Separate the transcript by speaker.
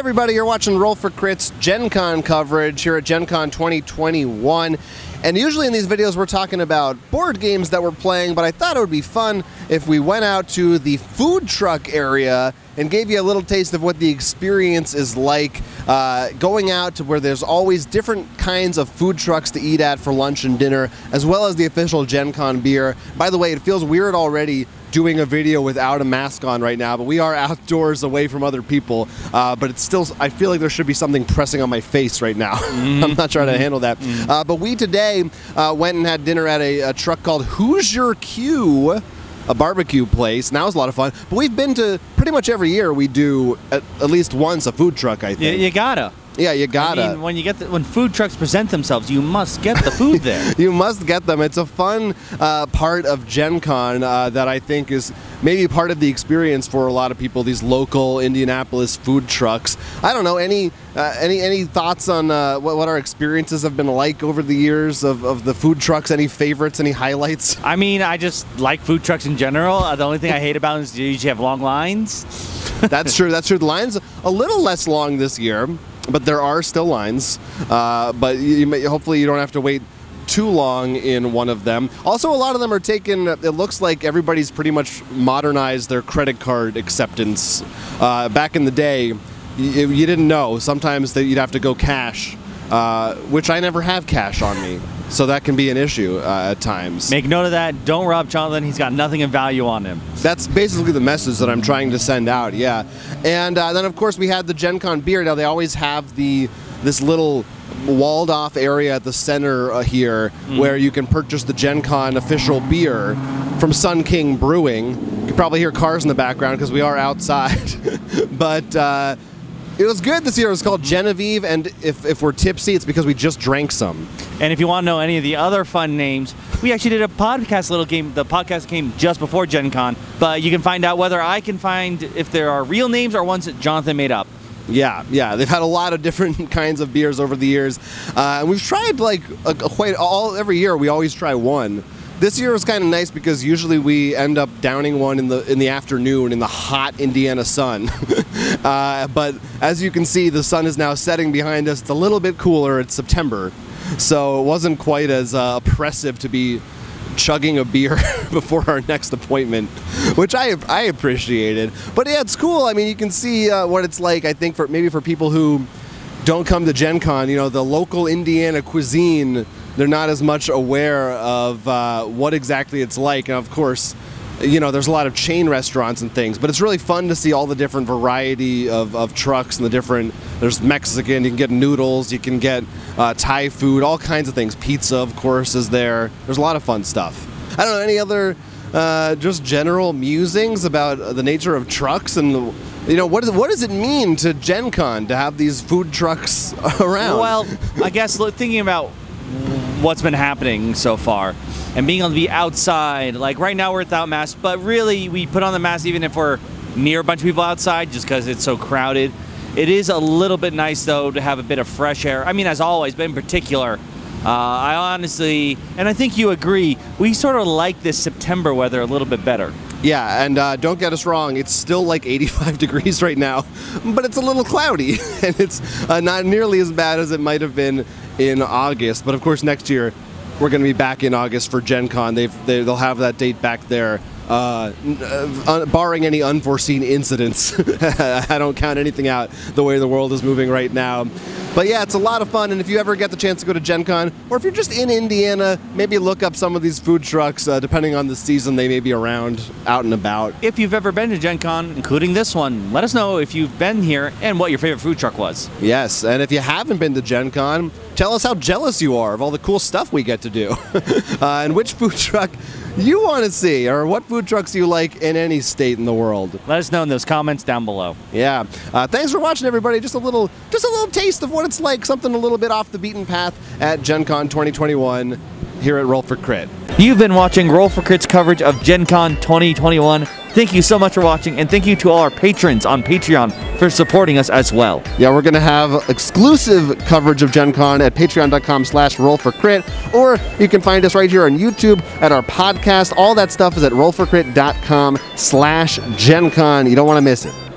Speaker 1: everybody, you're watching Roll for Crits Gen Con coverage here at Gen Con 2021. And usually in these videos we're talking about board games that we're playing, but I thought it would be fun if we went out to the food truck area and gave you a little taste of what the experience is like going out to where there's always different kinds of food trucks to eat at for lunch and dinner, as well as the official Gen Con beer. By the way, it feels weird already doing a video without a mask on right now, but we are outdoors away from other people, but it's still, I feel like there should be something pressing on my face right now. I'm not trying to handle that. But we today went and had dinner at a truck called Hoosier Q, a barbecue place, and that was a lot of fun. But we've been to pretty much every year we do at least once a food truck, I think.
Speaker 2: You gotta.
Speaker 1: Yeah, you gotta.
Speaker 2: I mean, when food trucks present themselves, you must get the food there.
Speaker 1: You must get them. It's a fun part of Gen Con that I think is maybe part of the experience for a lot of people, these local Indianapolis food trucks. I don't know, any thoughts on what our experiences have been like over the years of the food trucks? Any favorites, any highlights?
Speaker 2: I mean, I just like food trucks in general. The only thing I hate about them is you usually have long lines.
Speaker 1: That's true. That's true. The line's a little less long this year, but there are still lines. But hopefully you don't have to wait too long in one of them. Also, a lot of them are taken, it looks like everybody's pretty much modernized their credit card acceptance. Back in the day, you didn't know. Sometimes that you'd have to go cash, which I never have cash on me. So that can be an issue at times.
Speaker 2: Make note of that. Don't rob Jonathan. He's got nothing of value on him.
Speaker 1: That's basically the message that I'm trying to send out, yeah. And then, of course, we had the Gen Con beer. Now, they always have this little walled-off area at the center here where you can purchase the Gen Con official beer from Sun King Brewing. You can probably hear cars in the background because we are outside. But it was good this year. It was called Genevieve, and if we're tipsy, it's because we just drank some.
Speaker 2: And if you want to know any of the other fun names, we actually did a podcast little game. The podcast came just before Gen Con, but you can find out whether I can find if there are real names or ones that Jonathan made up.
Speaker 1: Yeah, they've had a lot of different kinds of beers over the years, and we've tried like every year. We always try one. This year was kind of nice because usually we end up downing one in the afternoon in the hot Indiana sun. But as you can see, the sun is now setting behind us. It's a little bit cooler. It's September, so it wasn't quite as oppressive to be chugging a beer before our next appointment, which I appreciated. But yeah, it's cool. I mean, you can see what it's like. I think maybe for people who don't come to Gen Con, the local Indiana cuisine, they're not as much aware of what exactly it's like. And of course, there's a lot of chain restaurants and things, but it's really fun to see all the different variety of trucks and there's Mexican, you can get noodles, you can get Thai food, all kinds of things. Pizza, of course, is there. There's a lot of fun stuff. I don't know, any other just general musings about the nature of trucks and what does it mean to Gen Con to have these food trucks around? Well,
Speaker 2: I guess thinking about what's been happening so far and being able to be outside, like right now we're without masks, but really we put on the mask even if we're near a bunch of people outside just because it's so crowded. It is a little bit nice though to have a bit of fresh air. I mean, as always, but in particular, I honestly, and I think you agree, we sort of like this September weather a little bit better.
Speaker 1: Yeah, and don't get us wrong, it's still like 85 degrees right now, but it's a little cloudy, and it's not nearly as bad as it might have been in August. But of course, next year we're going to be back in August for Gen Con. They'll have that date back there. Barring any unforeseen incidents. I don't count anything out the way the world is moving right now. But yeah, it's a lot of fun, and if you ever get the chance to go to Gen Con, or if you're just in Indiana, maybe look up some of these food trucks. Depending on the season, they may be around, out and about.
Speaker 2: If you've ever been to Gen Con, including this one, let us know if you've been here and what your favorite food truck was.
Speaker 1: Yes, and if you haven't been to Gen Con, tell us how jealous you are of all the cool stuff we get to do. And which food truck you want to see, or what food trucks you like in any state in the world.
Speaker 2: Let us know in those comments down below.
Speaker 1: Yeah. Thanks for watching, everybody. Just a little taste of what it's like, something a little bit off the beaten path at Gen Con 2021 here at Roll for Crit.
Speaker 2: You've been watching Roll for Crit's coverage of Gen Con 2021. Thank you so much for watching, and thank you to all our patrons on Patreon for supporting us as well.
Speaker 1: Yeah, we're going to have exclusive coverage of Gen Con at patreon.com/rollforcrit, or you can find us right here on YouTube at our podcast. All that stuff is at rollforcrit.com/GenCon. You don't want to miss it.